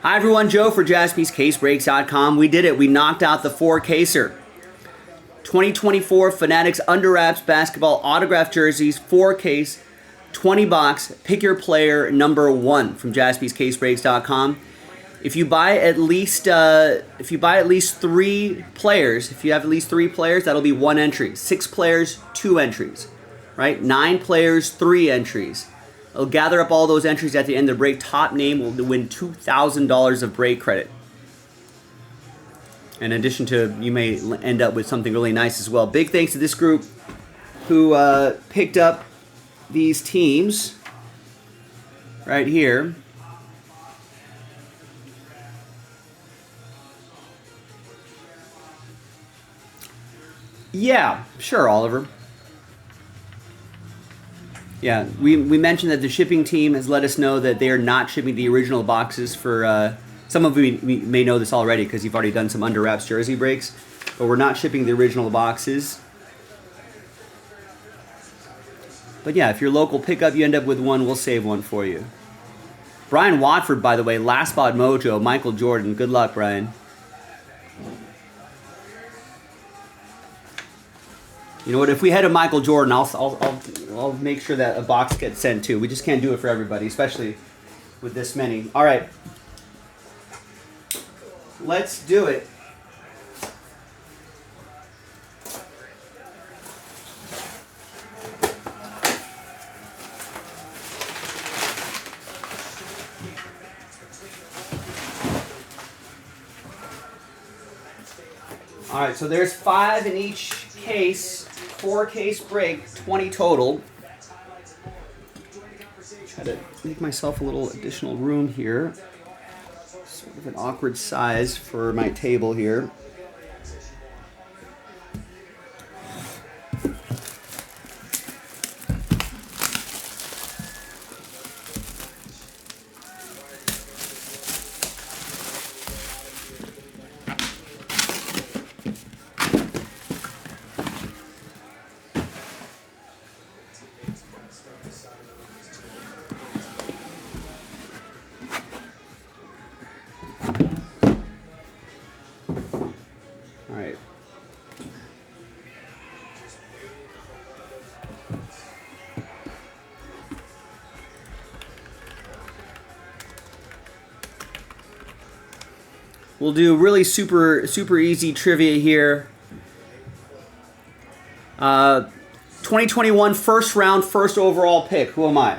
Hi everyone, Joe for JaspysCaseBreaks.com. We did it. We knocked out the 4-caser. 2024 Fanatics Under Wraps Basketball Autograph Jerseys, 4-case, 20-box. Pick your player number 1 from JaspysCaseBreaks.com. If you buy at least 3 players, if you have at least 3 players, that'll be 1 entry. 6 players, 2 entries. Right? 9 players, 3 entries. I'll gather up all those entries at the end of the break. Top name will win $2,000 of break credit. In addition to, you may end up with something really nice as well. Big thanks to this group who picked up these teams right here. Yeah, sure, Oliver. Yeah, we mentioned that the shipping team has let us know that they are not shipping the original boxes for, some of you may know this already because you've already done some under wraps jersey breaks, but we're not shipping the original boxes. But yeah, if you're local pickup, you end up with one, we'll save one for you. Brian Watford, by the way, last spot mojo, Michael Jordan. Good luck, Brian. You know what? If we head to Michael Jordan, I'll make sure that a box gets sent too. We just can't do it for everybody, especially with this many. All right, let's do it. All right, so there's 5 in each case. 4-case break, 20 total. Try to make myself a little additional room here. Sort of an awkward size for my table here. All right. We'll do really super easy trivia here. 2021 first round, first overall pick. Who am I?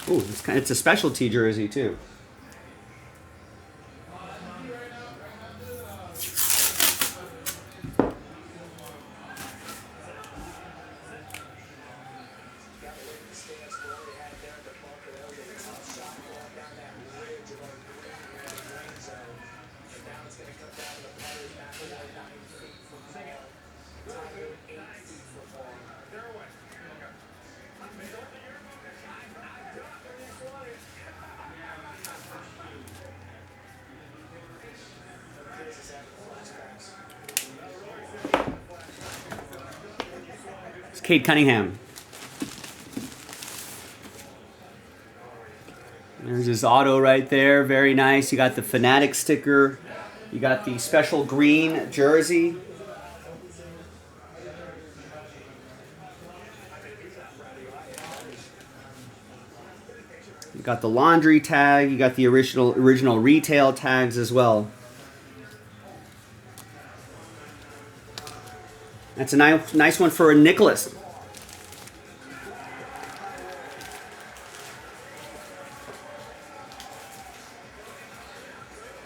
Ooh, it's a specialty jersey too. It's Cade Cunningham. There's his auto right there. Very nice. You got the Fanatics sticker. You got the special green jersey. You got the laundry tag. You got the original retail tags as well. That's a nice one for a Nicholas.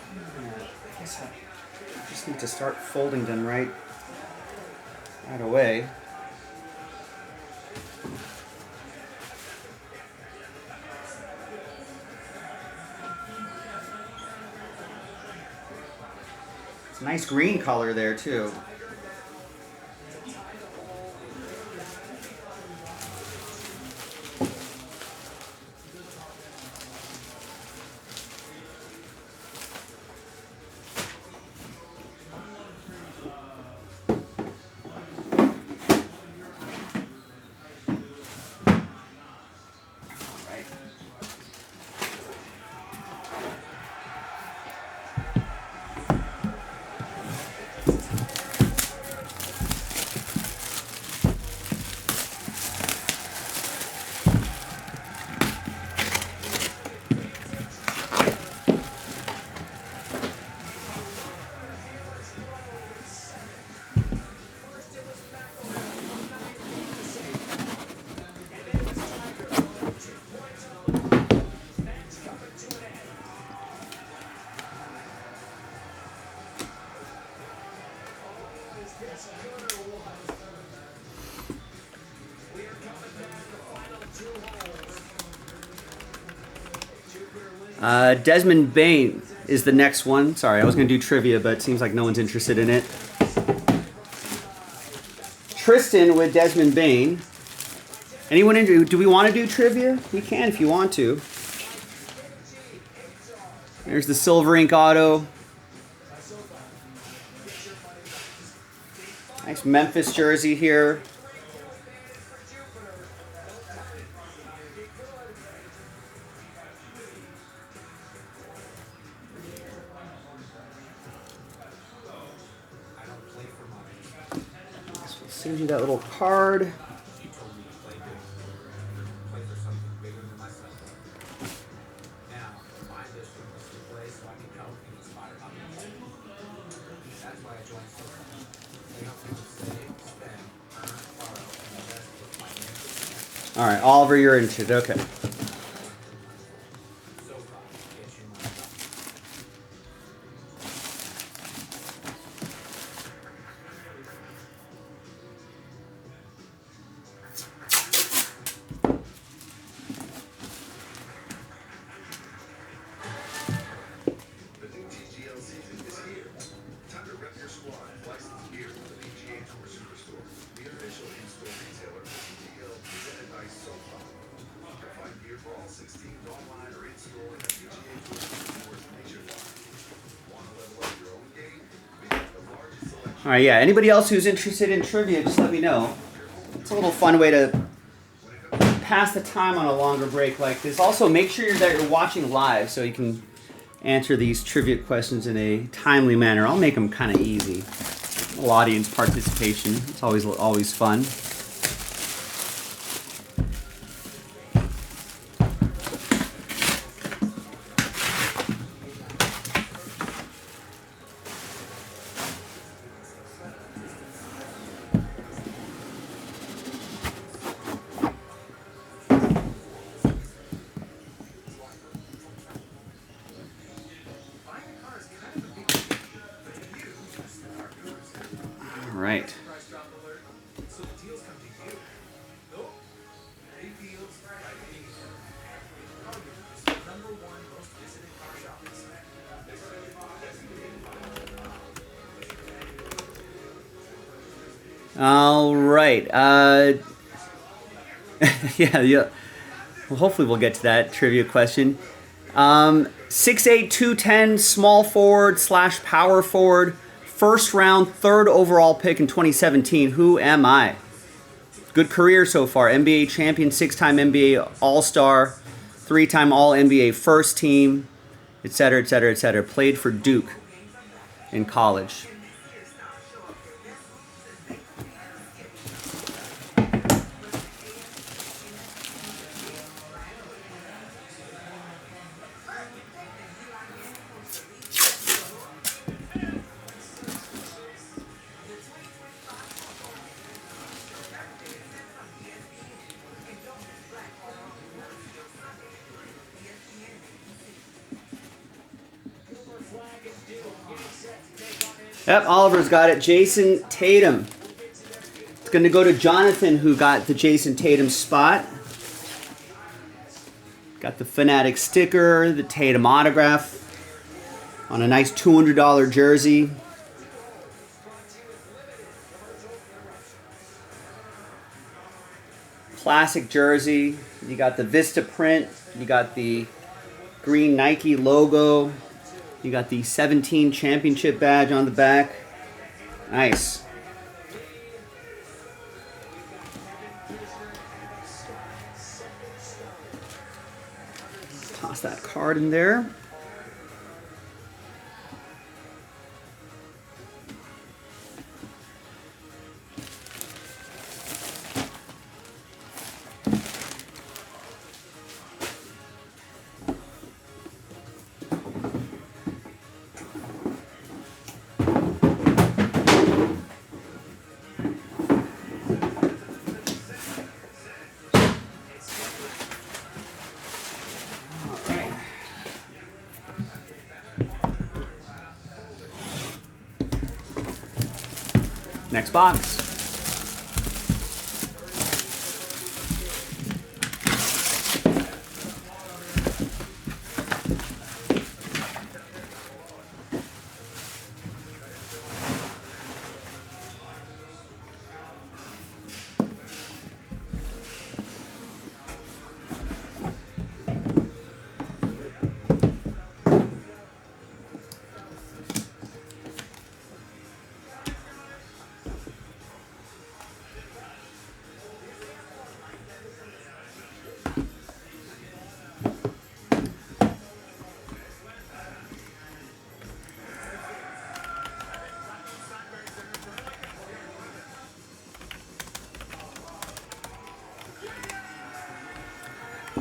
I guess I just need to start folding them right away. It's a nice green color there too. Desmond Bain is the next one. Sorry, I was going to do trivia, but it seems like no one's interested in it. Tristan with Desmond Bain. Anyone do we want to do trivia? We can if you want to. There's the silver ink auto. Nice Memphis jersey here. Send you that little card. All right, Oliver, you're interested. Okay. All right, yeah. Anybody else who's interested in trivia, just let me know. It's a little fun way to pass the time on a longer break like this. Also, make sure that you're watching live so you can answer these trivia questions in a timely manner. I'll make them kind of easy. A little audience participation. It's always fun. Right. All right. Yeah. Well, hopefully we'll get to that trivia question. 6'8", 210, small forward / power forward. First round, third overall pick in 2017. Who am I? Good career so far. NBA champion, 6-time NBA All-Star, 3-time All-NBA first team, etc., etc., etc. Played for Duke in college. Yep, Oliver's got it. Jason Tatum. It's going to go to Jonathan, who got the Jason Tatum spot. Got the Fanatics sticker, the Tatum autograph on a nice $200 jersey. Classic jersey. You got the Vista print. You got the green Nike logo. You got the 17 championship badge on the back. Nice. Toss that card in there. Next box.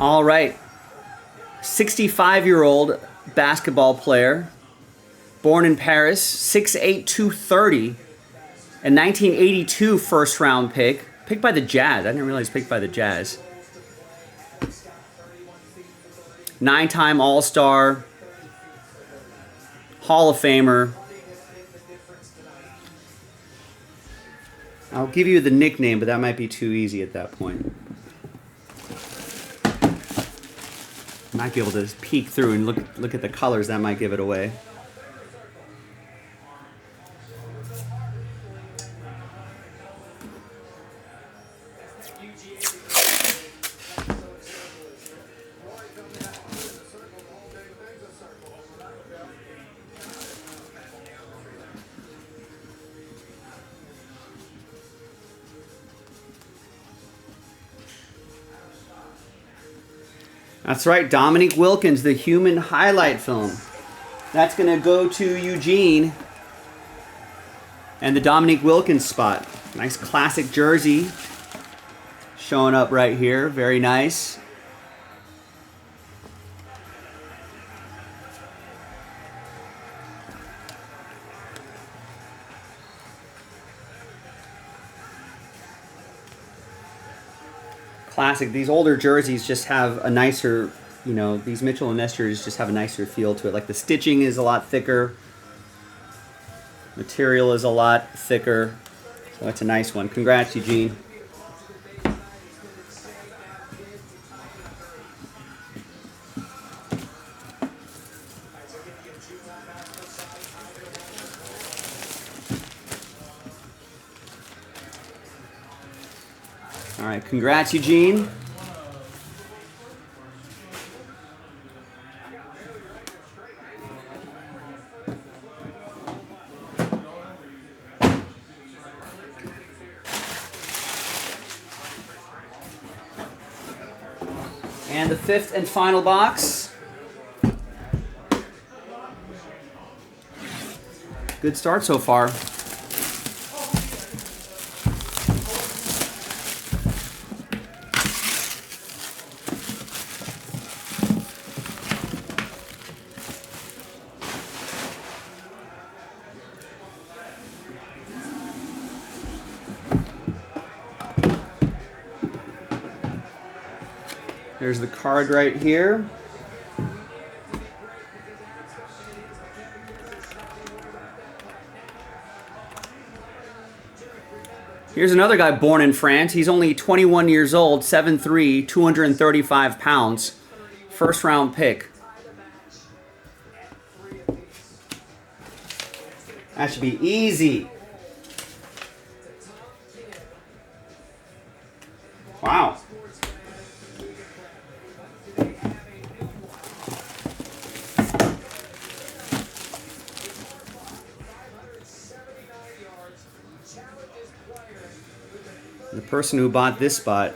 All right, 65-year-old basketball player, born in Paris, 6'8", 230, a 1982 first-round pick, picked by the Jazz. I didn't realize picked by the Jazz. 9-time All-Star, Hall of Famer. I'll give you the nickname, but that might be too easy at that point. Might be able to peek through and look at the colors. That might give it away. That's right, Dominique Wilkins, the human highlight film. That's going to go to Eugene and the Dominique Wilkins spot. Nice classic jersey showing up right here. Very nice. Classic. These older jerseys just have a nicer, you know, these Mitchell and Ness jerseys just have a nicer feel to it. Like the stitching is a lot thicker. Material is a lot thicker. So that's a nice one. Congrats, Eugene. All right, congrats, Eugene. And the fifth and final box. Good start so far. There's the card right here. Here's another guy born in France. He's only 21 years old, 7'3", 235 pounds. First round pick. That should be easy. Wow. The person who bought this spot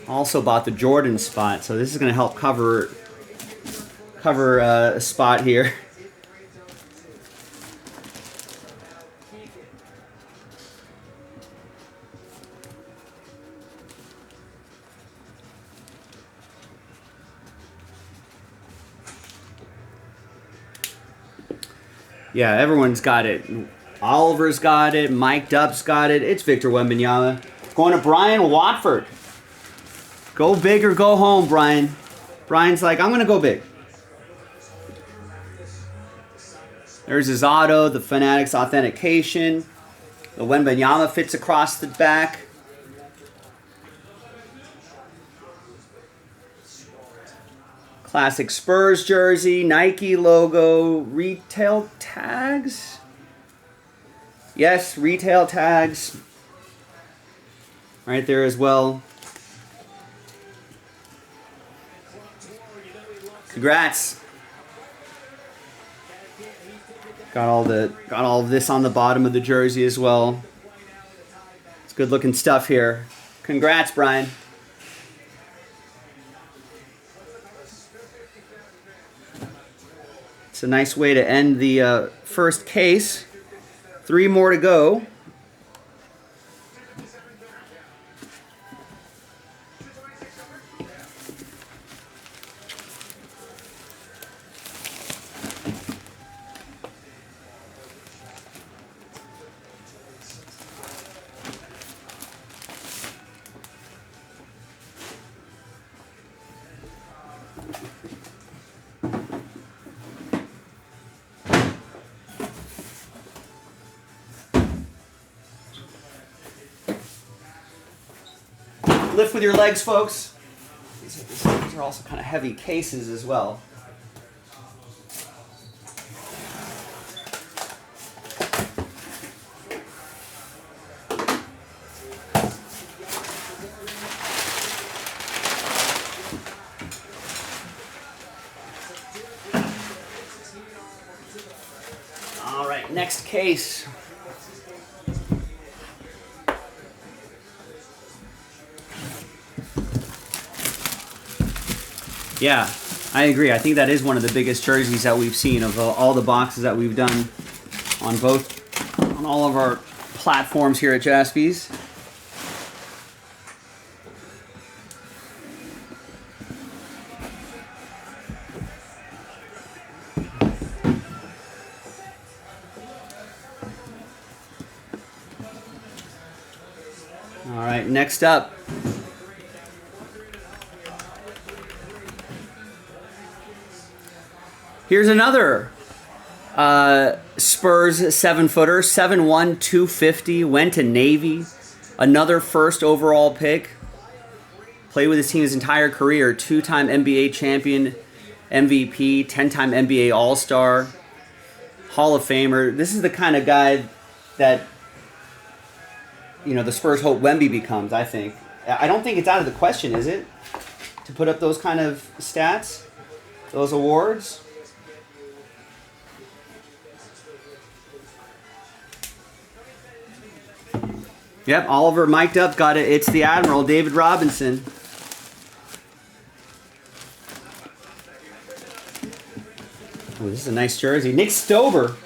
also bought the Jordan spot, so this is going to help cover a spot here. Yeah, everyone's got it. Oliver's got it. Mike Dupp's got it. It's Victor Wembanyama. Going to Brian Watford. Go big or go home, Brian. Brian's like, I'm going to go big. There's his auto, the Fanatics authentication. The Wembanyama fits across the back. Classic Spurs jersey, Nike logo, retail tags. Yes, retail tags. Right there as well. Congrats. Got all of this on the bottom of the jersey as well. It's good looking stuff here. Congrats, Brian. It's a nice way to end the first case. 3 more to go. Lift with your legs, folks. These are also kind of heavy cases as well. All right, next case. Yeah, I agree. I think that is one of the biggest jerseys that we've seen of all the boxes that we've done on all of our platforms here at Jaspy's. All right, next up. Here's another Spurs 7-footer, 7'1", 250, went to Navy. Another first overall pick. Played with his team his entire career. 2-time NBA champion, MVP, 10-time NBA All-Star, Hall of Famer. This is the kind of guy that, you know, the Spurs hope Wemby becomes, I think. I don't think it's out of the question, is it? To put up those kind of stats, those awards. Yep, Oliver mic'd up, got it. It's the Admiral, David Robinson. Oh, this is a nice jersey. Nick Stober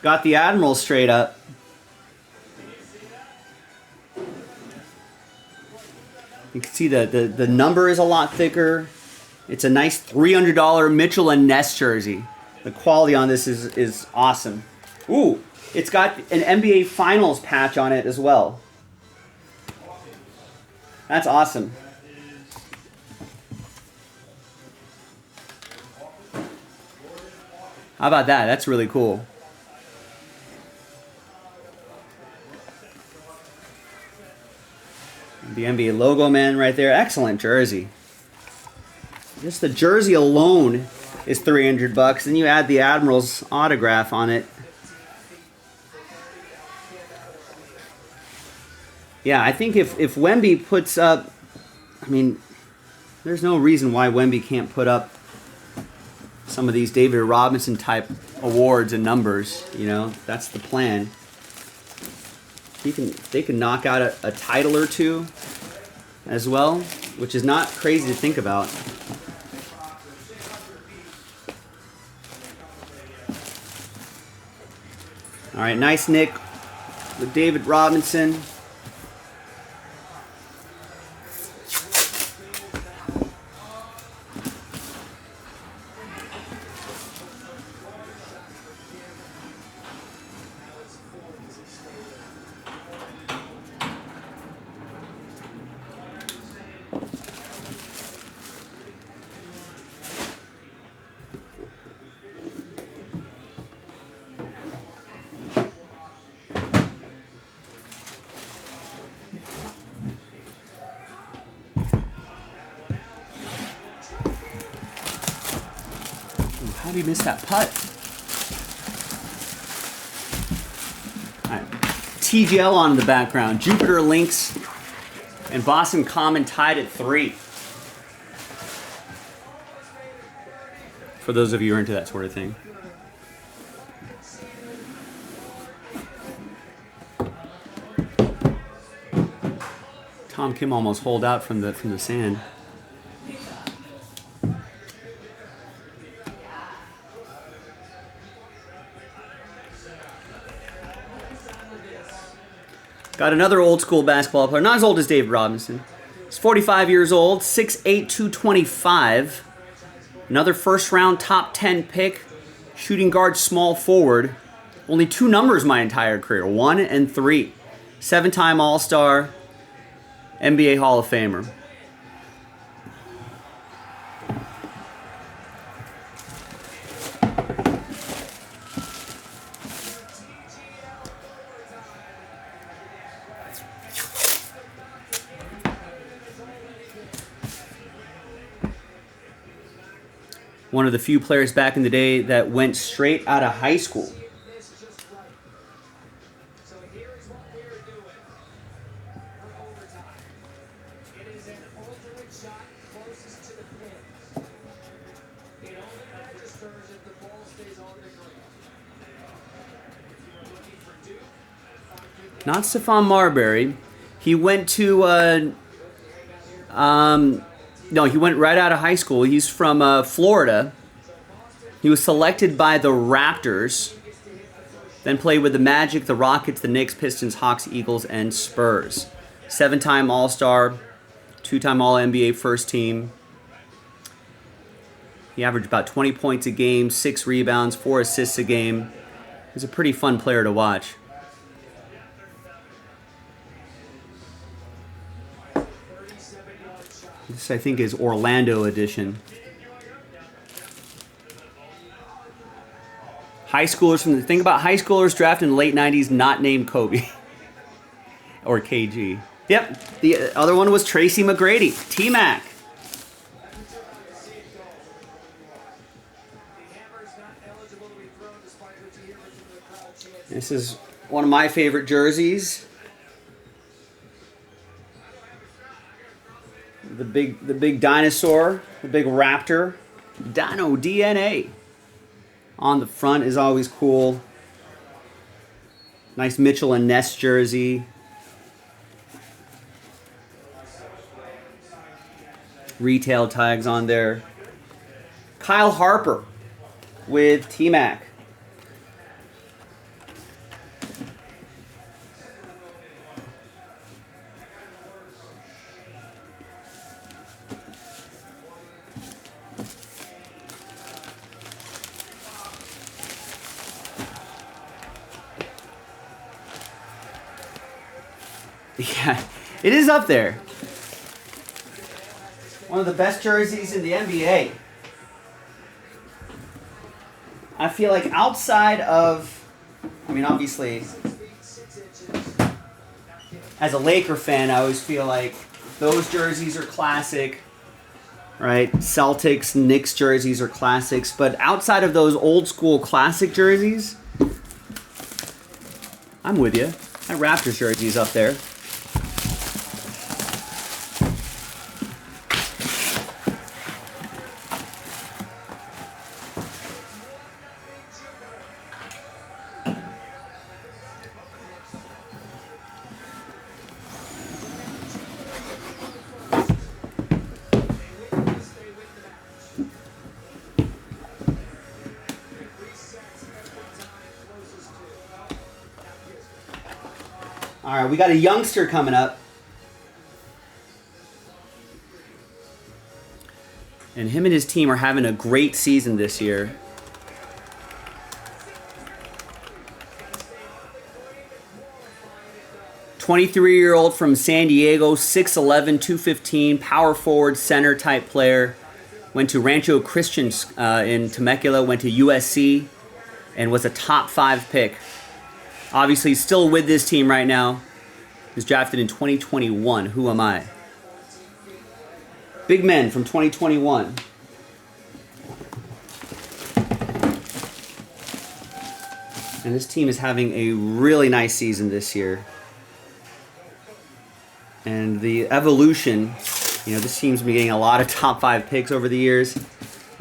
got the Admiral straight up. You can see the number is a lot thicker. It's a nice $300 Mitchell and Ness jersey. The quality on this is awesome. Ooh. It's got an NBA Finals patch on it as well. That's awesome. How about that? That's really cool. The NBA logo man right there. Excellent jersey. Just the jersey alone is $300. Then you add the Admiral's autograph on it. Yeah, I think if Wemby puts up, I mean, there's no reason why Wemby can't put up some of these David Robinson type awards and numbers. You know, that's the plan. They can knock out a title or two as well, which is not crazy to think about. All right, nice Nick with David Robinson. thought he missed that putt. All right. TGL on in the background. Jupiter Lynx and Boston Common tied at 3. For those of you who are into that sort of thing. Tom Kim almost holed out from the sand. Got another old school basketball player, not as old as Dave Robinson. He's 45 years old, 6'8", 225. Another first round top 10 pick, shooting guard, small forward. Only 2 numbers my entire career, 1 and 3. 7-time All-Star, NBA Hall of Famer. One of the few players back in the day that went straight out of high school. Not Stephon Marbury. He went to no, he went right out of high school. He's from Florida. He was selected by the Raptors, then played with the Magic, the Rockets, the Knicks, Pistons, Hawks, Eagles, and Spurs. 7-time All-Star, 2-time All-NBA first team. He averaged about 20 points a game, 6 rebounds, 4 assists a game. He's a pretty fun player to watch. This, I think, is Orlando edition. High schoolers from the think about high schoolers drafted in the late 90s not named Kobe or KG. Yep, the other one was Tracy McGrady, T-Mac. This is one of my favorite jerseys. The big dinosaur, the big raptor, Dino DNA. On the front is always cool. Nice Mitchell and Ness jersey. Retail tags on there. Kyle Harper with T-Mac. Yeah, it is up there. One of the best jerseys in the NBA. I feel like outside of, I mean, obviously, as a Laker fan, I always feel like those jerseys are classic, right? Celtics, Knicks jerseys are classics. But outside of those old school classic jerseys, I'm with you. That Raptors jersey's up there. All right, we got a youngster coming up. And him and his team are having a great season this year. "23-year-old from San Diego, 6'11", 215, power forward, center type player. Went to Rancho Christian in Temecula, went to USC, and was a top 5 pick. Obviously, he's still with this team right now. He was drafted in 2021. Who am I? Big men from 2021. And this team is having a really nice season this year. And the evolution, this team's been getting a lot of top 5 picks over the years.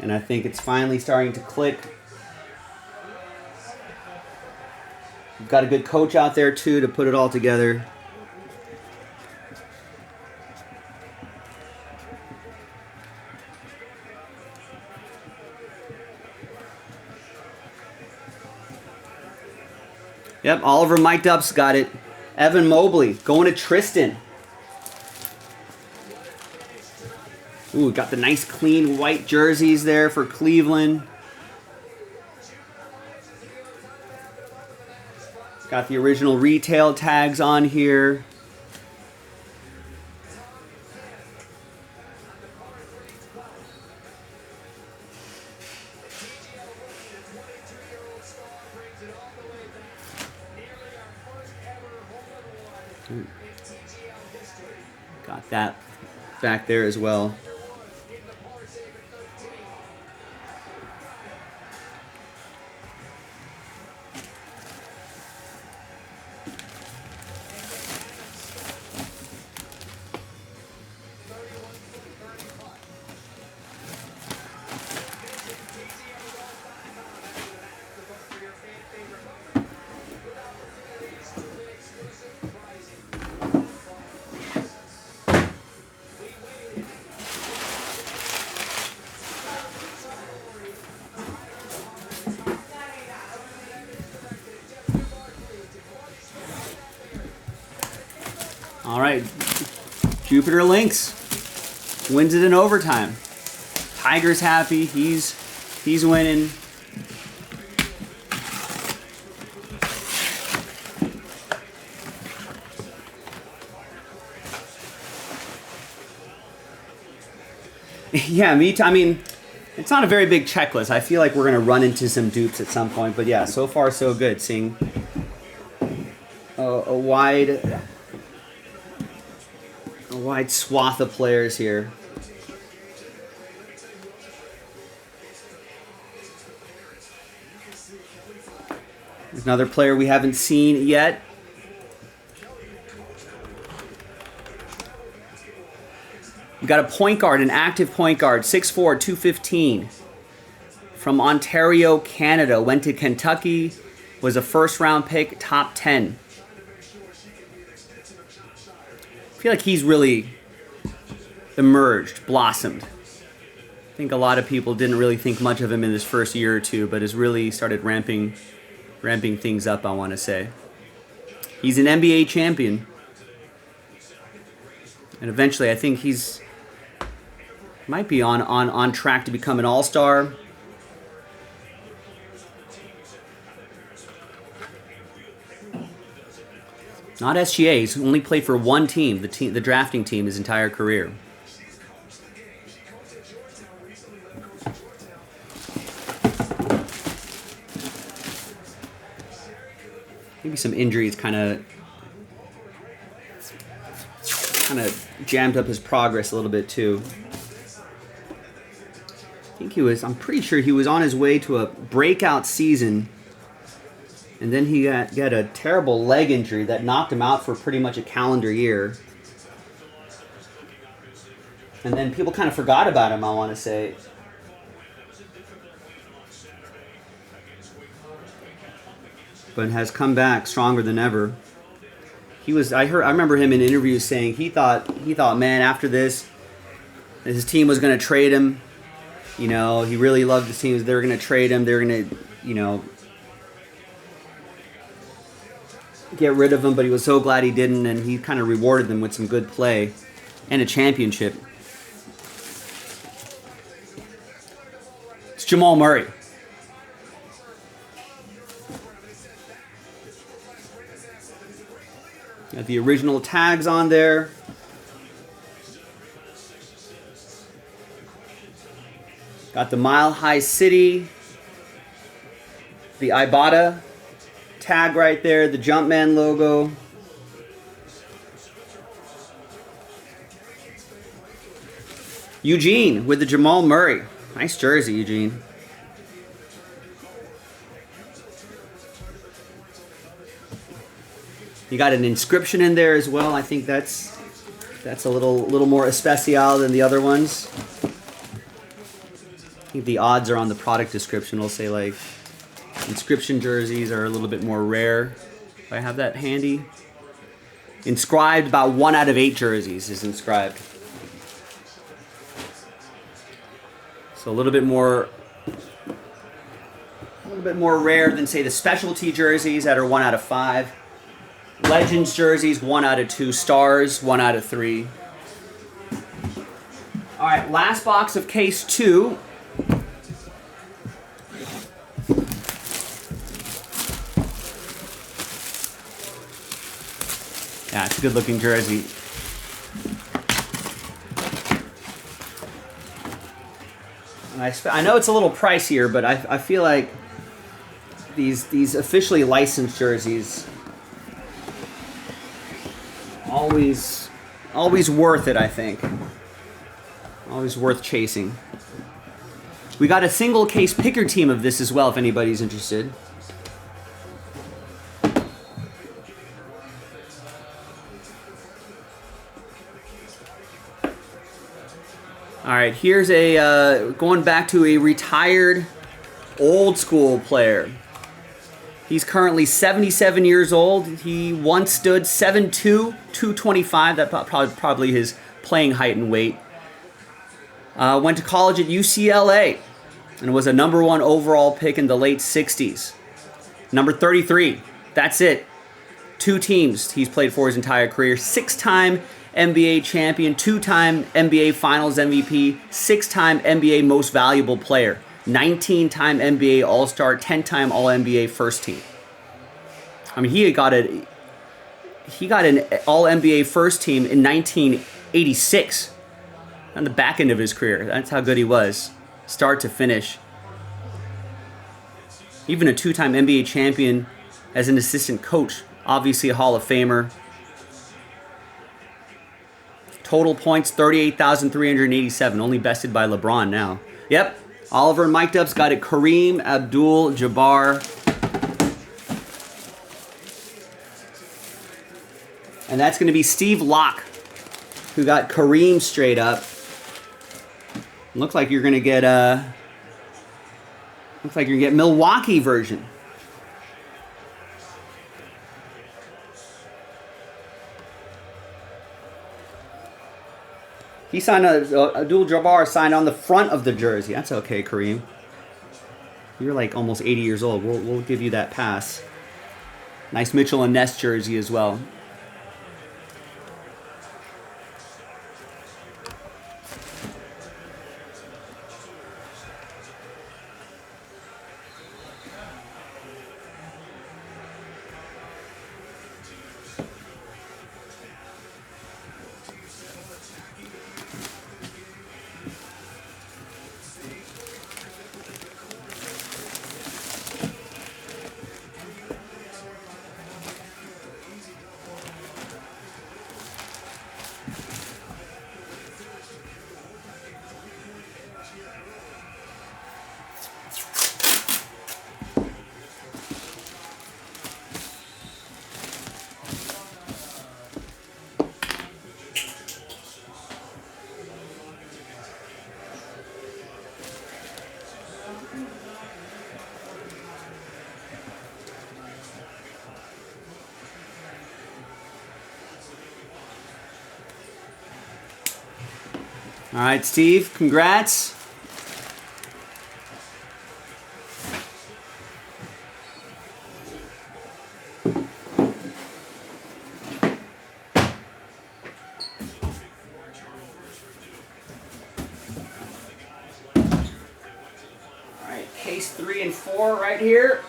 And I think it's finally starting to click. We've got a good coach out there, too, to put it all together. Yep, Oliver mic'd up's got it. Evan Mobley going to Tristan. Ooh, got the nice clean white jerseys there for Cleveland. Got the original retail tags on here. Got that back there as well. All right, Jupiter Lynx wins it in overtime. Tiger's happy. He's winning. Yeah, me too. I mean, it's not a very big checklist. I feel like we're going to run into some dupes at some point. But yeah, so far so good. Seeing a wide swath of players here. There's another player we haven't seen yet. We got a point guard, an active point guard, 6'4", 215. From Ontario, Canada. Went to Kentucky. Was a first-round pick, top 10. I feel like he's really emerged, blossomed. I think a lot of people didn't really think much of him in his first year or two, but has really started ramping things up, I want to say. He's an NBA champion. And eventually, I think he's might be on track to become an all-star. Not SGA. He's only played for one team, the drafting team, his entire career. Maybe some injuries kind of jammed up his progress a little bit too. I'm pretty sure he was on his way to a breakout season, and then he got a terrible leg injury that knocked him out for pretty much a calendar year. And then people kind of forgot about him, I want to say. But has come back stronger than ever. I remember him in interviews saying he thought, man, after this, his team was going to trade him. He really loved the teams. They were going to trade him. They were going to, get rid of him, but he was so glad he didn't, and he kind of rewarded them with some good play and a championship. It's Jamal Murray. Got the original tags on there. Got the Mile High City, the Ibotta tag right there, the Jumpman logo. Eugene with the Jamal Murray. Nice jersey, Eugene. You got an inscription in there as well. I think that's a little more especial than the other ones. I think the odds are on the product description. It'll say like inscription jerseys are a little bit more rare. If I have that handy. Inscribed, about 1 out of 8 jerseys is inscribed. So a little bit more rare than say the specialty jerseys that are 1 out of 5. Legends jerseys 1 out of 2. Stars 1 out of 3. All right, last box of case 2. Yeah, it's a good looking jersey. And I know it's a little pricier, but I feel like these officially licensed jerseys always worth it, I think. Always worth chasing. We got a single case picker team of this as well if anybody's interested. All right, here's going back to a retired old school player. He's currently 77 years old. He once stood 7'2", 225. That's probably his playing height and weight. Went to college at UCLA and was a #1 overall pick in the late 60s. Number 33, that's it. 2 teams he's played for his entire career. 6-time NBA champion, 2-time NBA Finals MVP, 6-time NBA Most Valuable Player, 19-time NBA All-Star, 10-time All-NBA First Team. I mean, he got an All-NBA First Team in 1986 on the back end of his career. That's how good he was, start to finish. Even a 2-time NBA champion as an assistant coach, obviously a Hall of Famer. Total points, 38,387, only bested by LeBron now. Yep, Oliver and Mike Dubs got it. Kareem Abdul-Jabbar. And that's going to be Steve Locke, who got Kareem straight up. Looks like you're going to get Milwaukee version. He signed Abdul-Jabbar signed on the front of the jersey. That's okay, Kareem. You're like almost 80 years old. We'll give you that pass. Nice Mitchell and Ness jersey as well. All right, Steve, congrats. All right, case 3 and 4 right here.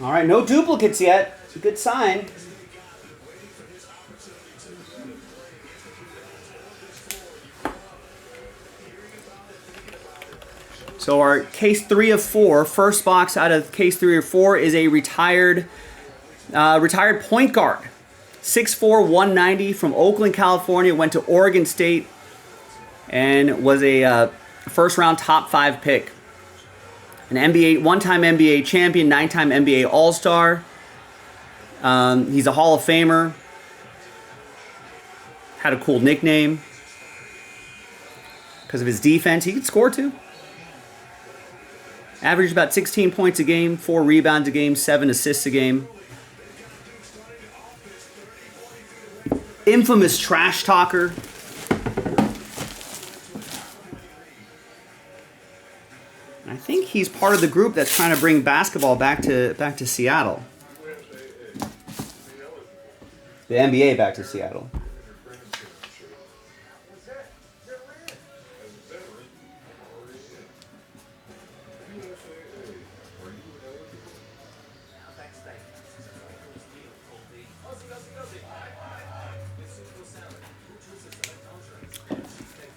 All right, no duplicates yet. Good sign. So our case 3 of 4, first box out of case 3 or 4 is a retired point guard. 6'4", 190 from Oakland, California. Went to Oregon State and was a first-round top 5 pick. An NBA, one-time NBA champion, 9-time NBA All-Star. He's a Hall of Famer. Had a cool nickname because of his defense. He could score too. Averaged about 16 points a game, 4 rebounds a game, 7 assists a game. Infamous trash talker. I think he's part of the group that's trying to bring basketball back to Seattle. The NBA back to Seattle.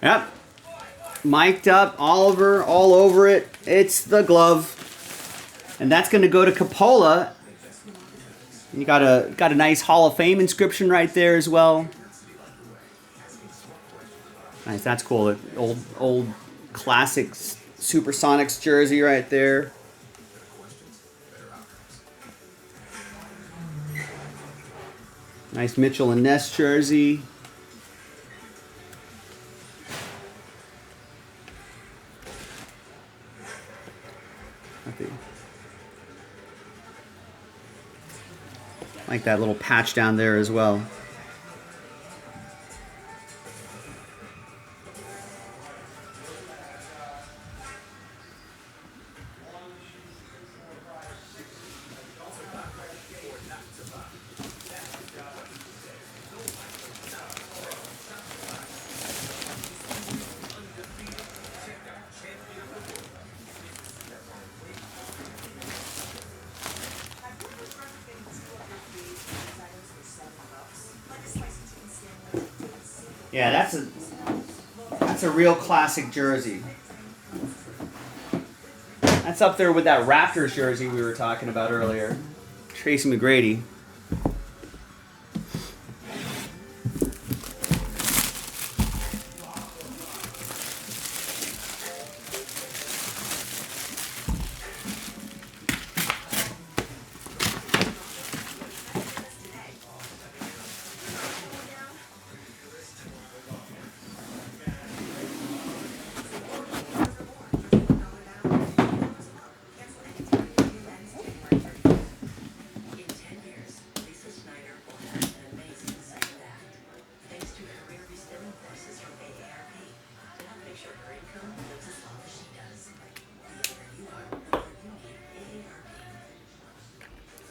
Yep. Mic'd up, Oliver, all over it. It's the glove. And that's going to go to Coppola. You got a nice Hall of Fame inscription right there as well. Nice, that's cool. Old classic Supersonics jersey right there. Nice Mitchell and Ness jersey. Like that little patch down there as well. Yeah, that's a real classic jersey. That's up there with that Raptors jersey we were talking about earlier. Tracy McGrady.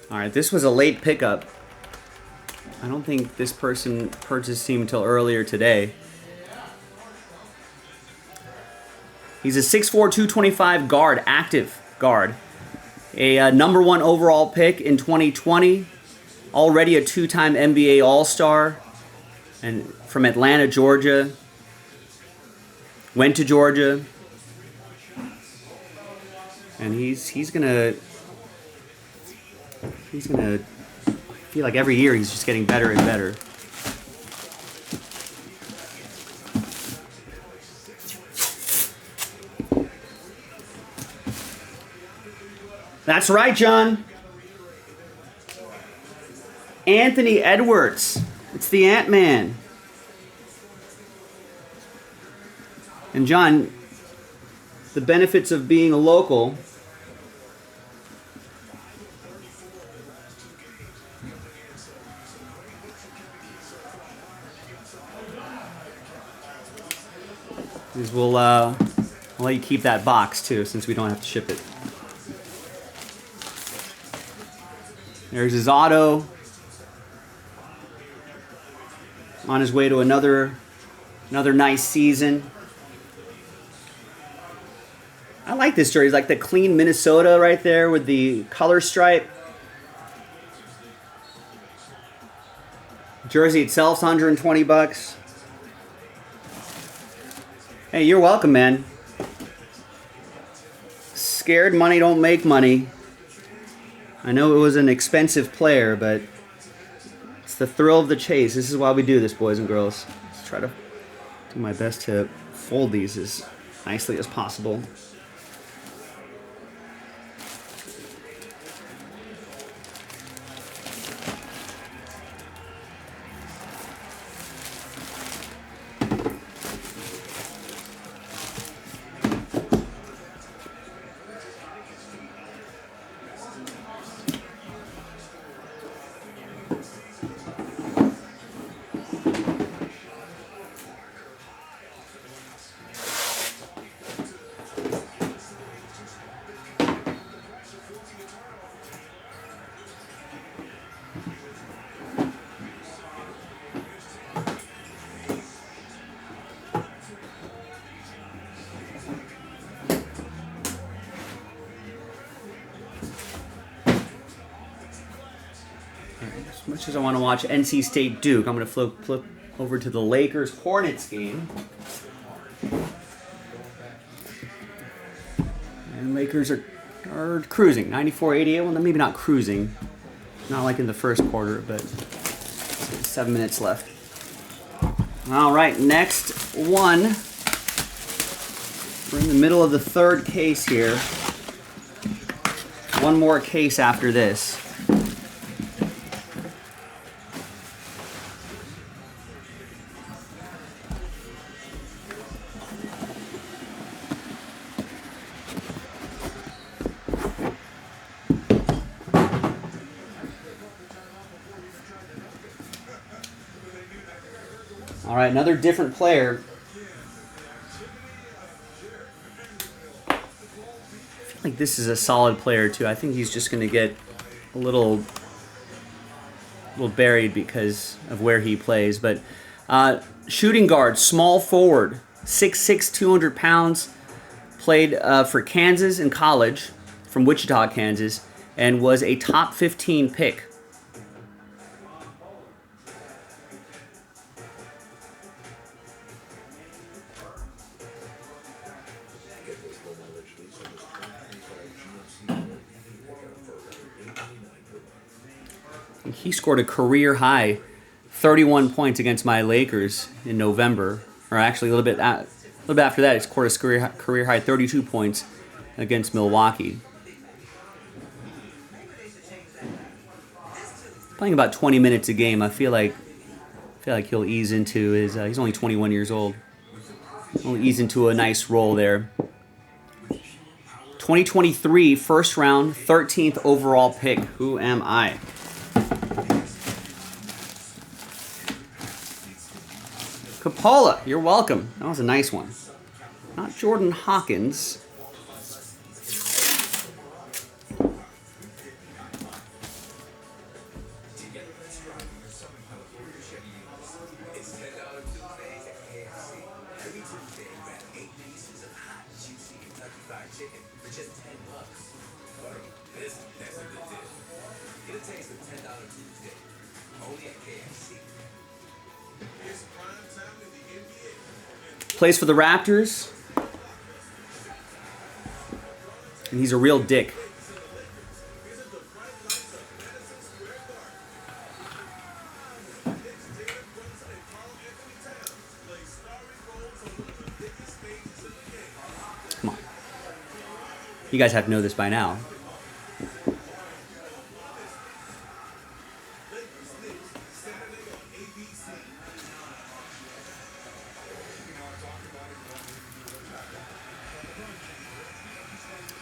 All right, this was a late pickup. I don't think this person purchased him until earlier today. He's a 6'4", 225 guard, active guard. A #1 overall pick in 2020. Already a 2-time NBA All-Star. And from Atlanta, Georgia. Went to Georgia. And he's gonna feel like every year he's just getting better and better. That's right, John. Anthony Edwards. It's the Ant-Man. And John, the benefits of being a local. Is we'll let you keep that box too, since we don't have to ship it. There's his auto. On his way to another nice season. I like this jersey. Like the clean Minnesota right there with the color stripe. Jersey itself's 120 bucks. Hey, you're welcome, man. Scared money don't make money. I know it was an expensive player, but it's the thrill of the chase. This is why we do this, boys and girls. Let's try to do my best to fold these as nicely as possible. As much as I want to watch NC State Duke, I'm going to flip over to the Lakers Hornets game. And Lakers are cruising, 94-88. Well, maybe not cruising, not like in the first quarter, but 7 minutes left. All right, next one. We're in the middle of the third case here. One more case after this. All right, another different player. I feel like this is a solid player too. I think he's just going to get a little buried because of where he plays. But shooting guard, small forward, 6'6", 200 pounds. Played for Kansas in college, from Wichita, Kansas, and was a top 15 pick. He scored a career high 31 points against my Lakers in November, or actually a little bit after that. He scored a career high 32 points against Milwaukee. Playing about 20 minutes a game, I feel like he'll ease into his. He's only 21 years old. He'll ease into a nice role there. 2023 first round, 13th overall pick. Who am I? Capola, you're welcome. That was a nice one. Not Jordan Hawkins. Plays for the Raptors. And he's a real dick. Come on. You guys have to know this by now.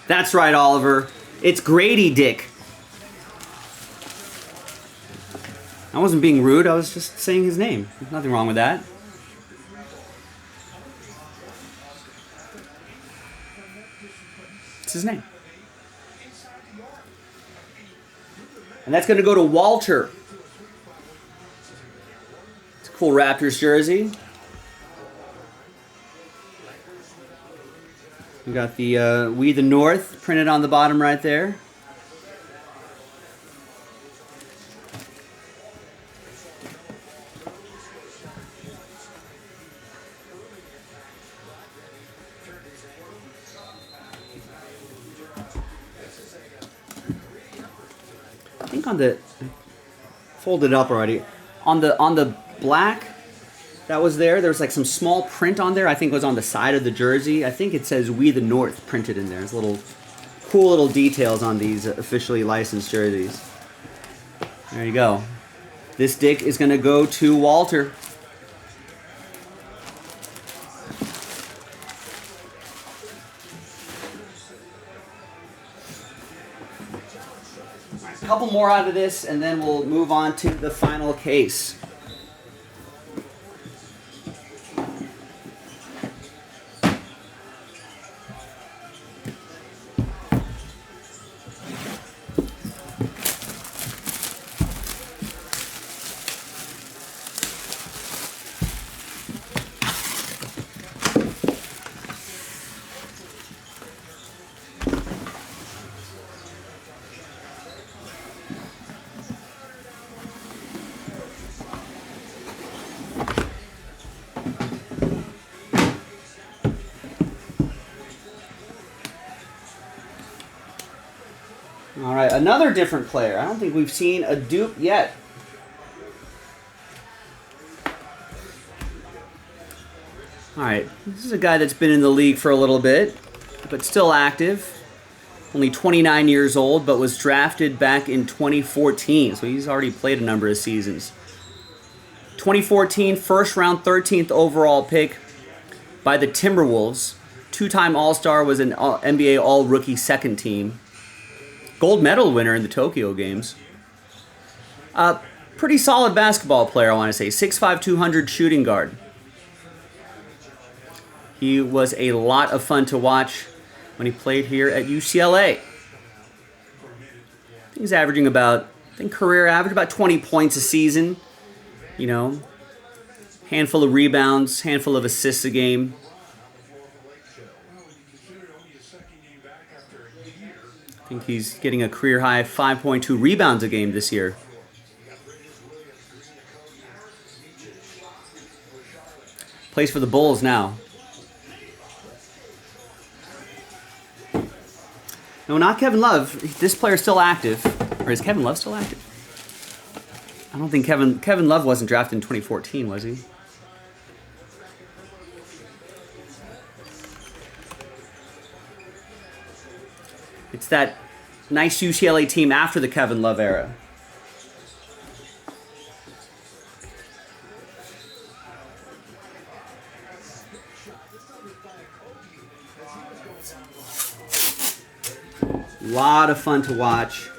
That's right, Oliver. It's Grady Dick. I wasn't being rude. I was just saying his name. There's nothing wrong with that. It's his name. And that's going to go to Walter. It's a cool Raptors jersey. We got the We the North printed on the bottom right there. on the, folded up already. On the black that was there was like some small print on there. I think it was on the side of the jersey. I think it says "We the North" printed in there. It's little cool little details on these officially licensed jerseys. There you go. This Dick is going to go to Walter. A couple more out of this, and then we'll move on to the final case. All right, another different player. I don't think we've seen a dupe yet. All right, this is a guy that's been in the league for a little bit, but still active. Only 29 years old, but was drafted back in 2014, so he's already played a number of seasons. 2014, first round, 13th overall pick by the Timberwolves. Two-time All-Star, was an NBA All-Rookie second team. Gold medal winner in the Tokyo Games. Pretty solid basketball player, I want to say. 6'5", 200 shooting guard. He was a lot of fun to watch when he played here at UCLA. I think he's averaging about, career average, about 20 points a season. You know, handful of rebounds, handful of assists a game. I think he's getting a career high 5.2 rebounds a game this year. Plays for the Bulls now. No, not Kevin Love. This player's still active. Or is Kevin Love still active? I don't think Kevin Love wasn't drafted in 2014, was he? It's that nice UCLA team after the Kevin Love era. A lot of fun to watch.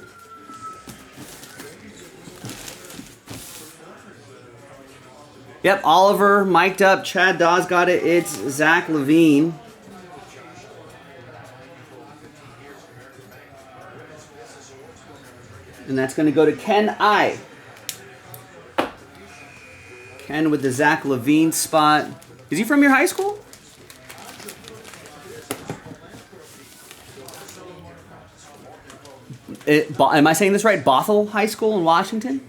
Yep, Oliver mic'd up. Chad Dawes got it. It's Zach LaVine. And that's going to go to Ken I. Ken with the Zach LaVine spot. Is he from your high school? Am I saying this right? Bothell High School in Washington?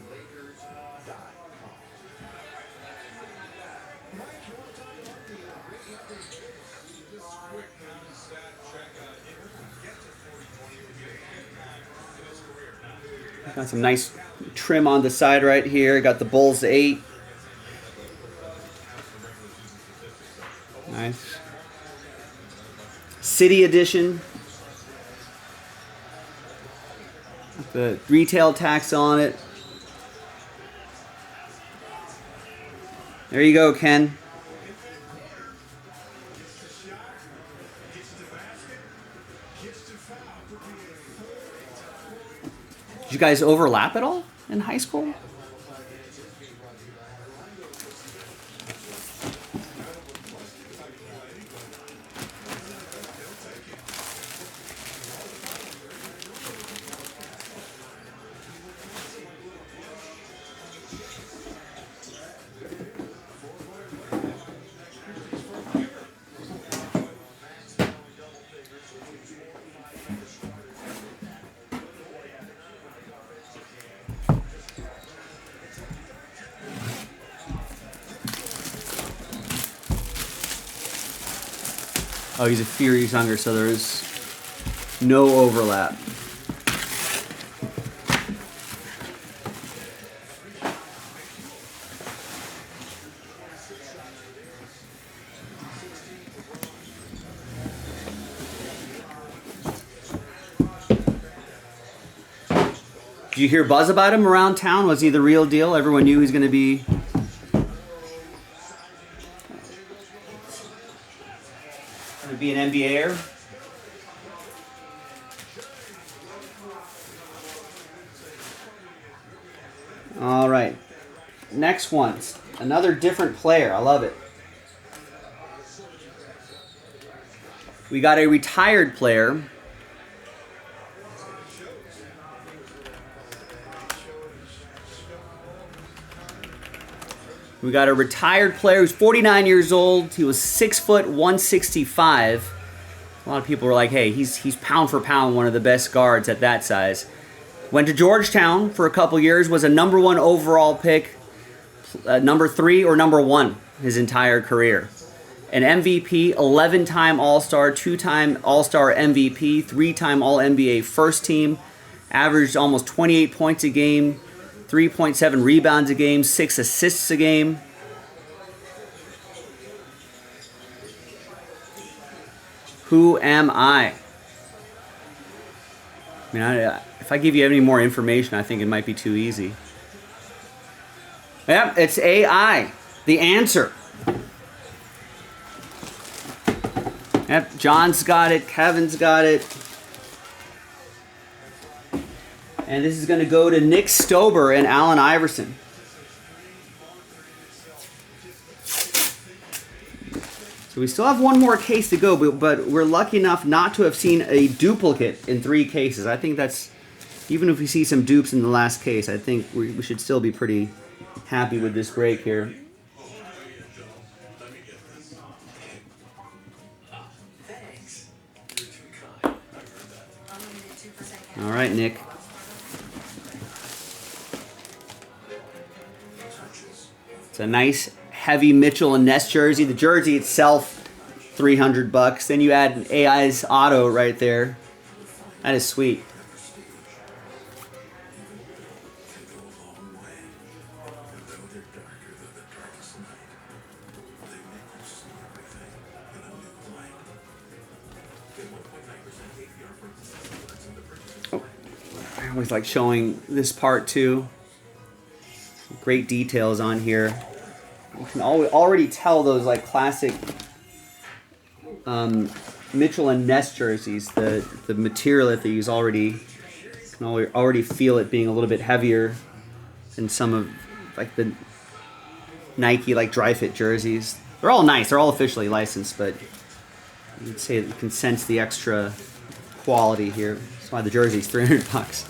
Got some nice trim on the side right here. Got the Bulls 8. Nice. City edition. Got the retail tax on it. There you go, Ken. Did you guys overlap at all in high school? Oh, he's a few years younger, so there is no overlap. Did you hear buzz about him around town? Was he the real deal? Everyone knew he was going to be... an NBAer. All right. Next one. Another different player. I love it. We got a retired player. We got a retired player who's 49 years old. He was 6 foot 165. A lot of people were like, hey, he's pound for pound one of the best guards at that size. Went to Georgetown for a couple years, was a #1 overall pick, #3 or #1 his entire career. An MVP, 11-time All-Star, 2-time All-Star MVP, 3-time All-NBA first team, averaged almost 28 points a game, 3.7 rebounds a game, 6 assists a game. Who am I? I mean, if I give you any more information, I think it might be too easy. Yep, it's AI. The answer. Yep, John's got it. Kevin's got it. And this is going to go to Nick Stober and Allen Iverson. So we still have one more case to go, but we're lucky enough not to have seen a duplicate in 3 cases. I think that's, even if we see some dupes in the last case, I think we should still be pretty happy with this break here. All right, Nick. It's a nice, heavy Mitchell and Ness jersey. The jersey itself, $300. Then you add an AI's auto right there. That is sweet. Oh, I always like showing this part too. Great details on here. You can already tell those like classic Mitchell and Ness jerseys. The material that they use already, you can already feel it being a little bit heavier than some of like the Nike like dry fit jerseys. They're all nice. They're all officially licensed, but you can say you can sense the extra quality here. That's why the jersey's $300.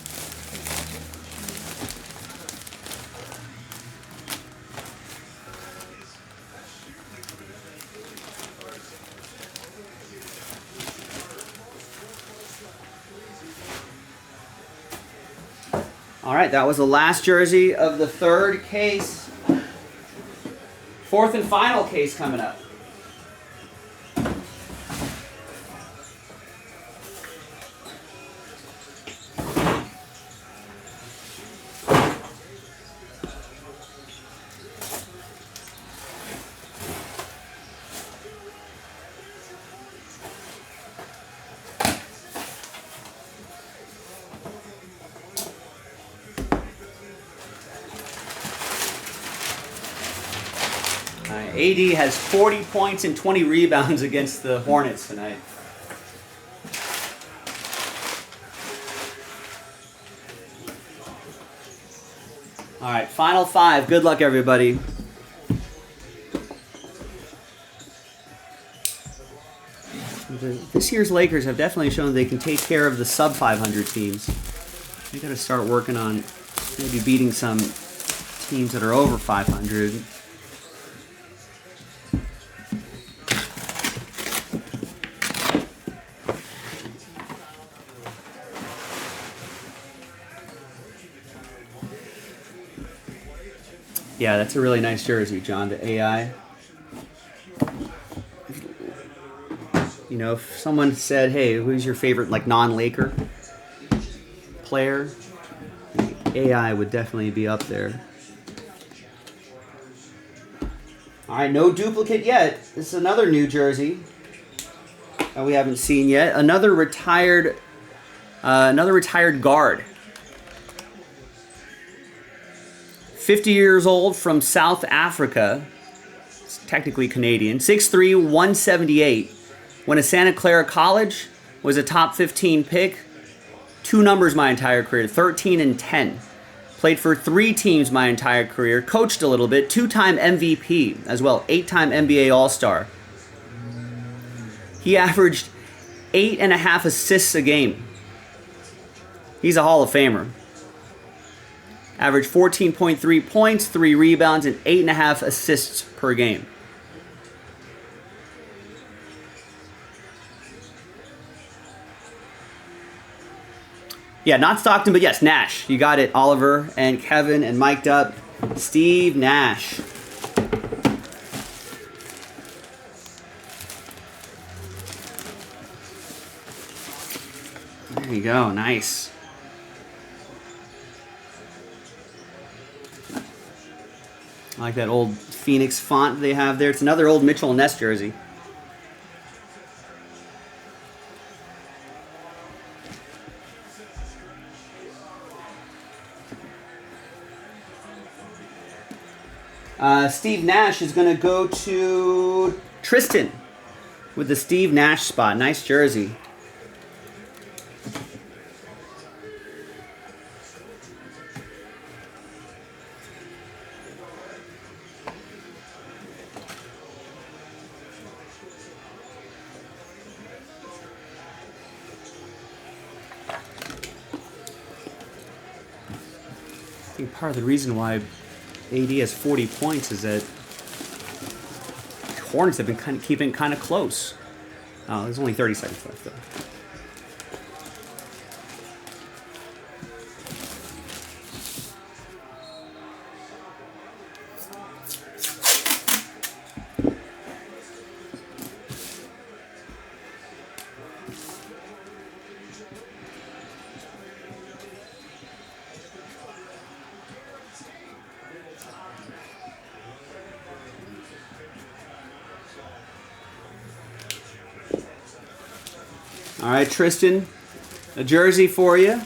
All right, that was the last jersey of the 3rd case. 4th and final case coming up. AD has 40 points and 20 rebounds against the Hornets tonight. All right, final 5. Good luck, everybody. This year's Lakers have definitely shown they can take care of the sub-500 teams. They got to start working on maybe beating some teams that are over 500. Yeah, that's a really nice jersey, John, the AI. You know, if someone said, hey, who's your favorite, like, non-Laker player, AI would definitely be up there. All right, no duplicate yet. This is another new jersey that we haven't seen yet. Another retired guard. 50 years old from South Africa. It's technically Canadian. 6'3", 178. Went to Santa Clara College. Was a top 15 pick. 2 numbers my entire career, 13 and 10. Played for 3 teams my entire career. Coached a little bit. 2-time MVP as well. 8-time NBA All-Star. He averaged 8.5 assists a game. He's a Hall of Famer. Averaged 14.3 points, 3 rebounds, and 8.5 assists per game. Yeah, not Stockton, but yes, Nash. You got it, Oliver and Kevin and mic'd up. Steve Nash. There you go, nice. I like that old Phoenix font they have there. It's another old Mitchell Ness jersey. Steve Nash is going to go to Tristan with the Steve Nash spot. Nice jersey. I think part of the reason why AD has 40 points is that Hornets have been keeping kind of close. Oh, there's only 30 seconds left, though. All right, Tristan, a jersey for you.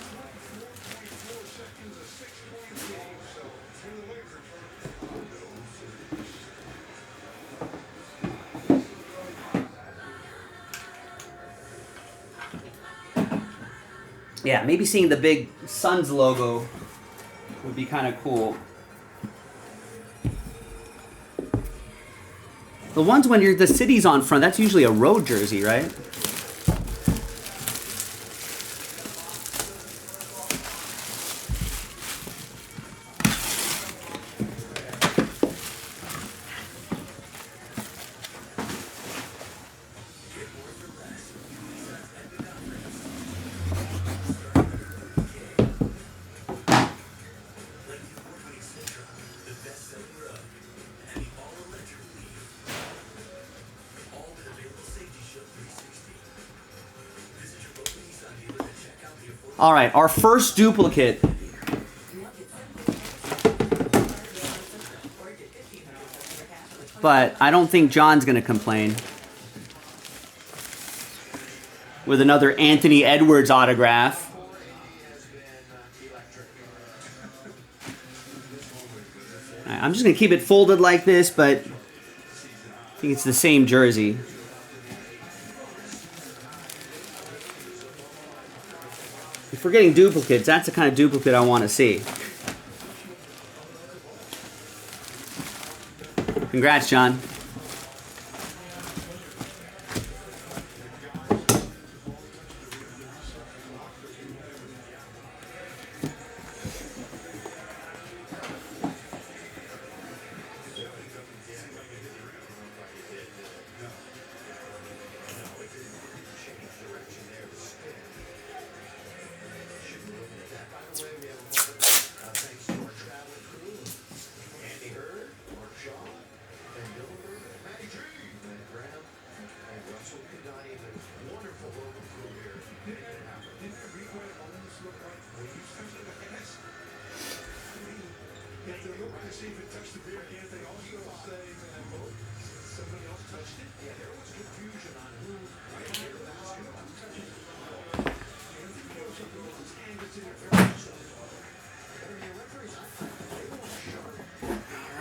Yeah, maybe seeing the big Suns logo would be kind of cool. The ones when the city's on front, that's usually a road jersey, right? All right, our first duplicate. But I don't think John's going to complain. With another Anthony Edwards autograph. All right, I'm just going to keep it folded like this, but I think it's the same jersey. If we're getting duplicates, that's the kind of duplicate I want to see. Congrats, John.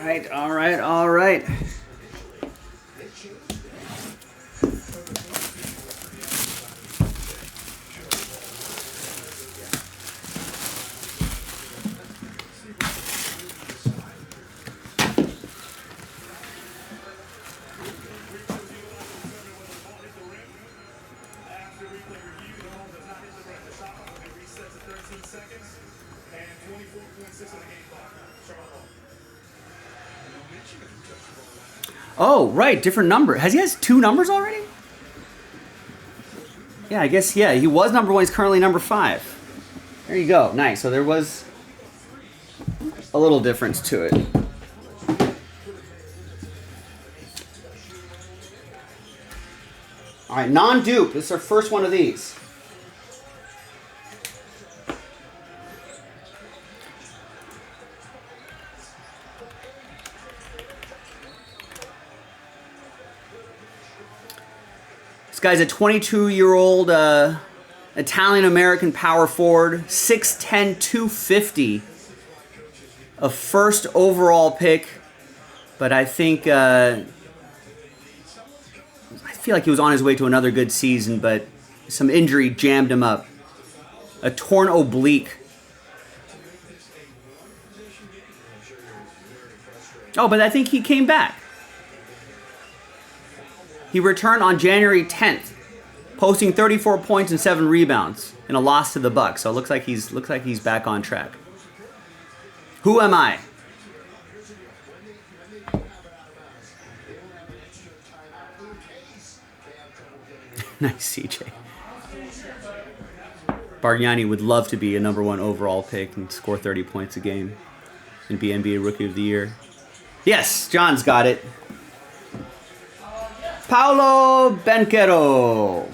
right, all right, all right. Oh, right, different number. He has 2 numbers already? Yeah, I guess, yeah, he was number 1. He's currently number 5. There you go. Nice. So there was a little difference to it. All right, non-dupe. This is our first one of these. This guy's a 22-year-old Italian-American power forward, 6'10", 250. A first overall pick, but I think I feel like he was on his way to another good season, but some injury jammed him up. A torn oblique. Oh, but I think he came back. He returned on January 10th, posting 34 points and 7 rebounds in a loss to the Bucks. So it looks like he's back on track. Who am I? Nice, CJ. Bargnani would love to be a number 1 overall pick and score 30 points a game and be NBA Rookie of the Year. Yes, John's got it. Paolo Banchero.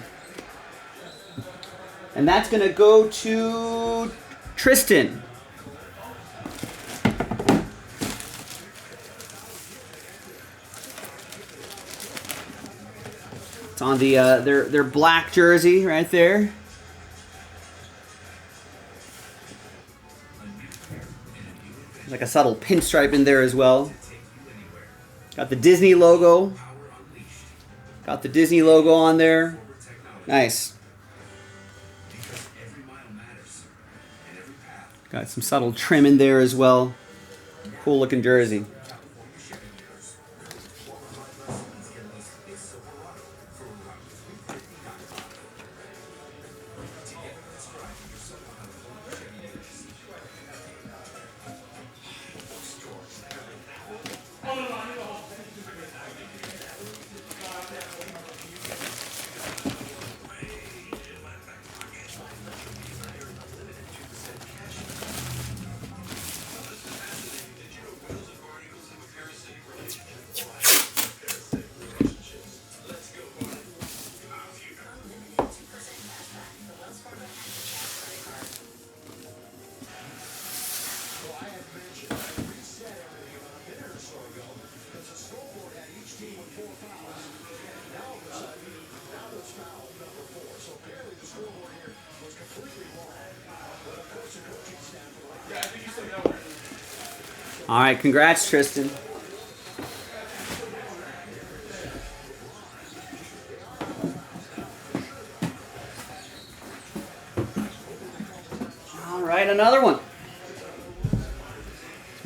And that's going to go to Tristan. It's on the their black jersey right there. There's like a subtle pinstripe in there as well. Got the Disney logo. Got the Disney logo on there. Nice. Got some subtle trim in there as well. Cool looking jersey. All right, congrats, Tristan. All right, another one.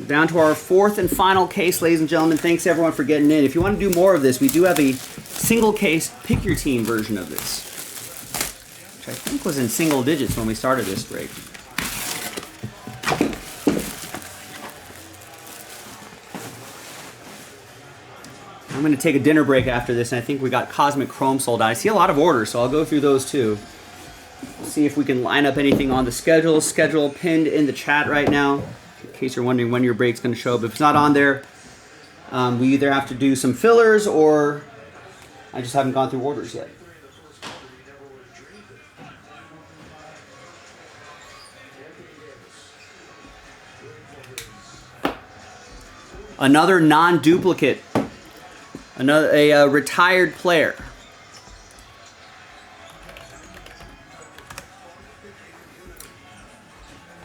Down to our 4th and final case, ladies and gentlemen. Thanks, everyone, for getting in. If you want to do more of this, we do have a single case pick your team version of this, which I think was in single digits when we started this break. I'm going to take a dinner break after this, and I think we got Cosmic Chrome sold out. I see a lot of orders, so I'll go through those too. See if we can line up anything on the schedule. Schedule pinned in the chat right now, in case you're wondering when your break's going to show up. If it's not on there, we either have to do some fillers or I just haven't gone through orders yet. Another non-duplicate. A retired player.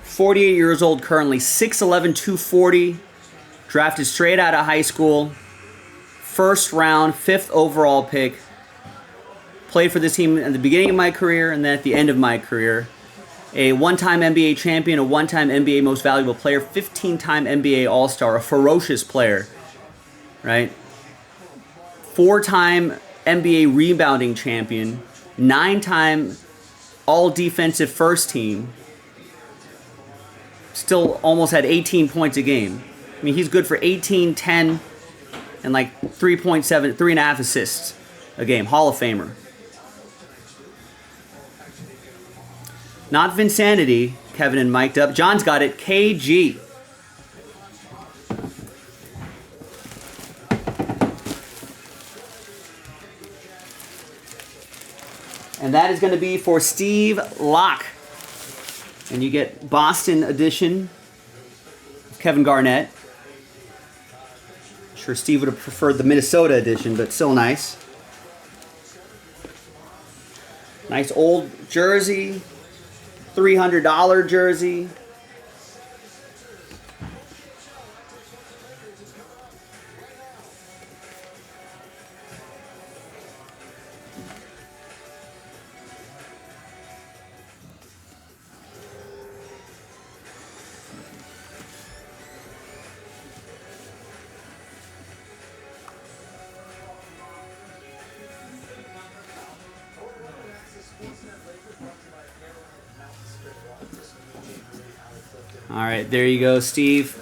"48 years old currently, 6'11", 240. Drafted straight out of high school. First round, 5th overall pick. Played for this team at the beginning of my career and then at the end of my career. A one-time NBA champion, a one-time NBA most valuable player, 15-time NBA All-Star, a ferocious player, right? 4-time NBA rebounding champion, 9-time all-defensive first team. Still almost had 18 points a game. I mean, he's good for 18, 10, and like 3.7, 3.5 assists a game. Hall of Famer. Not Vinsanity, Kevin and mic'd up. John's got it. KG. And that is going to be for Steve Locke. And you get Boston edition of Kevin Garnett. I'm sure Steve would have preferred the Minnesota edition, but still nice. Nice old jersey. $300 jersey. All right, there you go, Steve.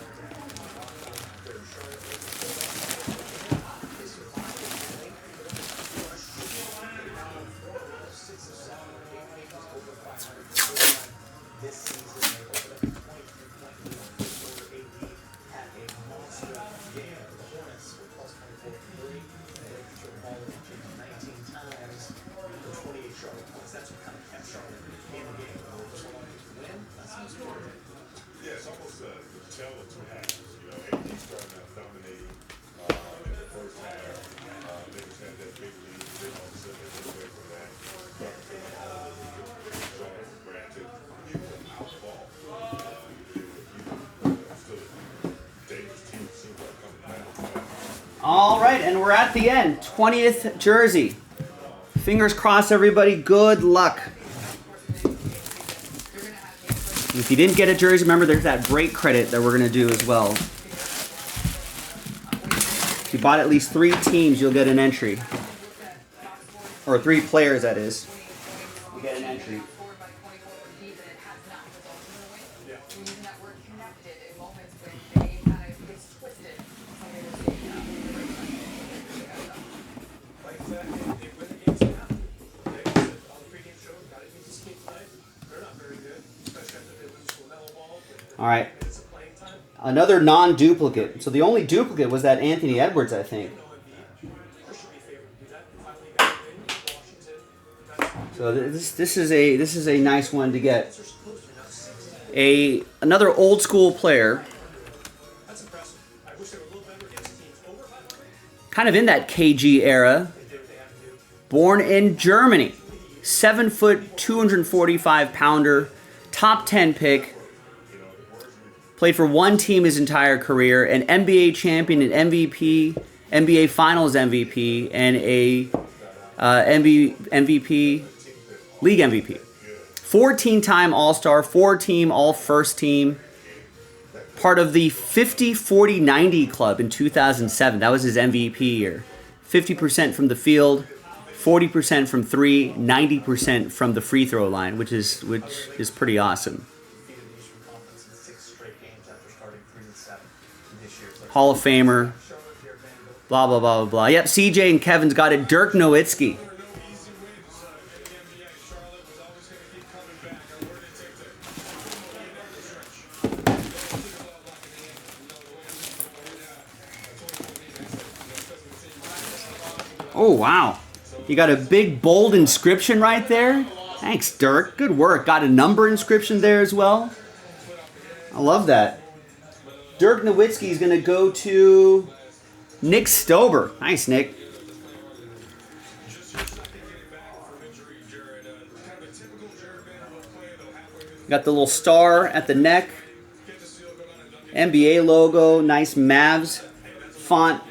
All right, and we're at the end. 20th jersey. Fingers crossed, everybody. Good luck. If you didn't get a jersey, remember there's that break credit that we're going to do as well. If you bought at least 3 teams, you'll get an entry. Or 3 players, that is. You get an entry. All right. Another non-duplicate. So the only duplicate was that Anthony Edwards, I think. So this is a nice one to get. Another old school player. Kind of in that KG era. Born in Germany. 7 foot, 245 pounder, top 10 pick. Played for one team his entire career, an NBA champion, an MVP, NBA Finals MVP, and a MVP, league MVP. 14-time All-Star, 4-team All-First Team. Part of the 50-40-90 club in 2007. That was his MVP year. 50% from the field, 40% from 3, 90% from the free throw line, which is pretty awesome. Hall of Famer, blah, blah, blah, blah, blah. Yep, CJ and Kevin's got it. Dirk Nowitzki. Oh, wow. You got a big, bold inscription right there. Thanks, Dirk. Good work. Got a number inscription there as well. I love that. Dirk Nowitzki is going to go to Nick Stober. Nice, Nick. Got the little star at the neck. NBA logo, nice Mavs font.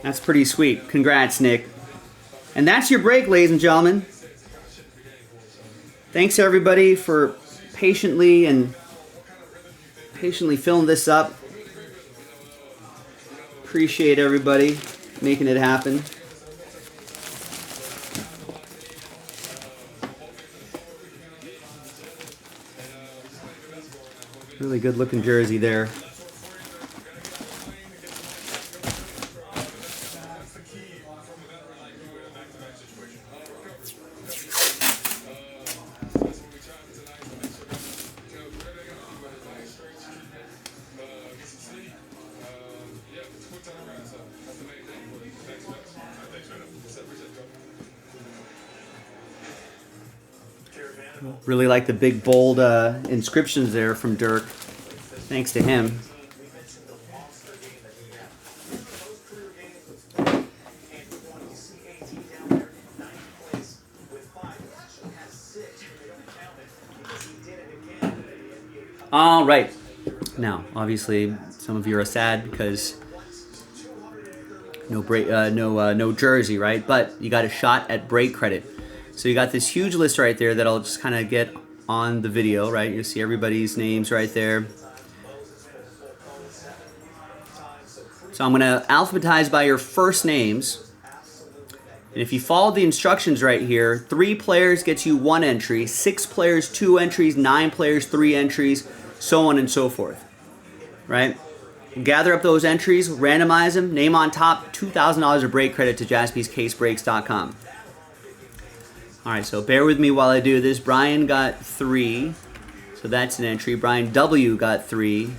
That's pretty sweet. Congrats, Nick. And that's your break, ladies and gentlemen. Thanks everybody for patiently filling this up. Appreciate everybody making it happen. Really good looking jersey there. Really like the big bold inscriptions there from Dirk. Thanks to him. All right. Now, obviously, some of you are sad because no jersey, right? But you got a shot at break credit. So you got this huge list right there that I'll just kind of get on the video, right? You see everybody's names right there. So I'm going to alphabetize by your first names. And if you follow the instructions right here, 3 players gets you 1 entry, 6 players 2 entries, 9 players 3 entries, so on and so forth, right? Gather up those entries, randomize them, name on top, $2,000 of break credit to jaspyscasebreaks.com. All right, so bear with me while I do this. Brian got 3, so that's an entry. Brian W got 3,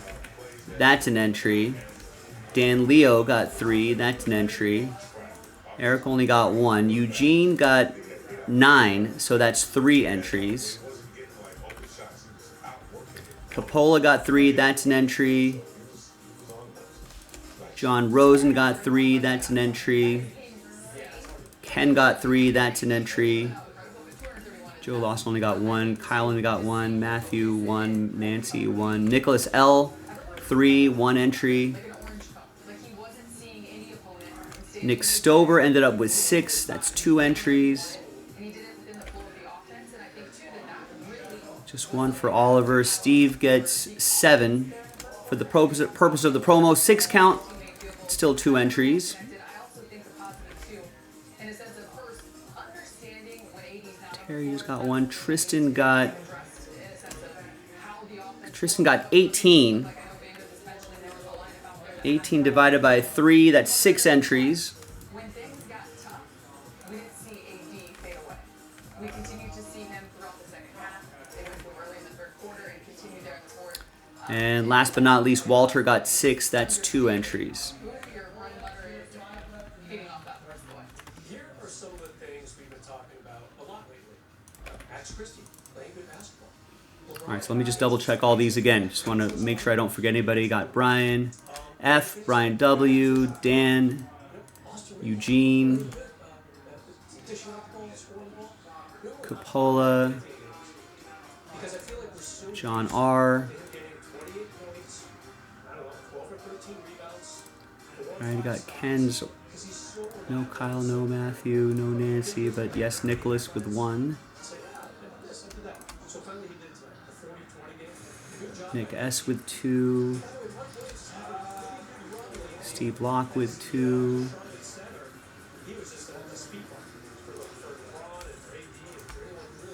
that's an entry. Dan Leo got 3, that's an entry. Eric only got 1. Eugene got 9, so that's 3 entries. Capola got 3, that's an entry. John Rosen got 3, that's an entry. Ken got 3, that's an entry. Joe Lawson only got 1. Kyle only got 1. Matthew 1. Nancy 1. Nicholas L 3, 1 entry. Nick Stover ended up with 6. That's 2 entries. Just 1 for Oliver. Steve gets 7 for the purpose of the promo. 6 count. Still 2 entries. Terry just got 1. Tristan got 18. 18 divided by 3, that's 6 entries. And last but not least, Walter got 6, that's 2 entries. All right, so let me just double check all these again. Just want to make sure I don't forget anybody. Got Brian F, Brian W, Dan, Eugene, Capola, John R. All right, you got Ken's. No Kyle, no Matthew, no Nancy, but yes, Nicholas with 1. Nick S with 2. Steve Locke with 2.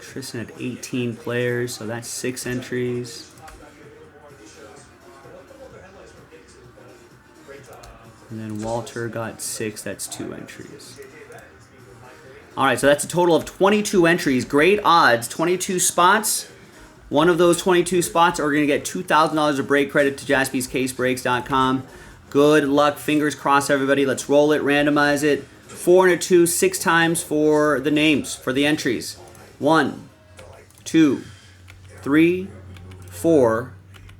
Tristan had 18 players, so that's 6 entries. And then Walter got 6, that's 2 entries. All right, so that's a total of 22 entries. Great odds, 22 spots. One of those 22 spots are going to get $2,000 of break credit to jaspyscasebreaks.com. Good luck. Fingers crossed, everybody. Let's roll it, randomize it. 4 and a 2, 6 times for the names, for the entries. 1, 2, 3, 4,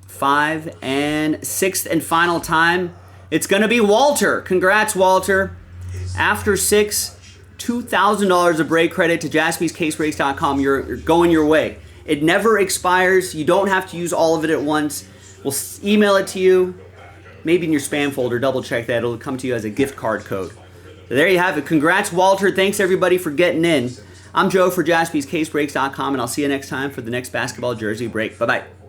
5, and 6th and final time. It's going to be Walter. Congrats, Walter. After 6, $2,000 of break credit to jaspyscasebreaks.com. You're going your way. It never expires. You don't have to use all of it at once. We'll email it to you. Maybe in your spam folder. Double check that. It'll come to you as a gift card code. So there you have it. Congrats, Walter. Thanks, everybody, for getting in. I'm Joe for jaspyscasebreaks.com, and I'll see you next time for the next basketball jersey break. Bye-bye.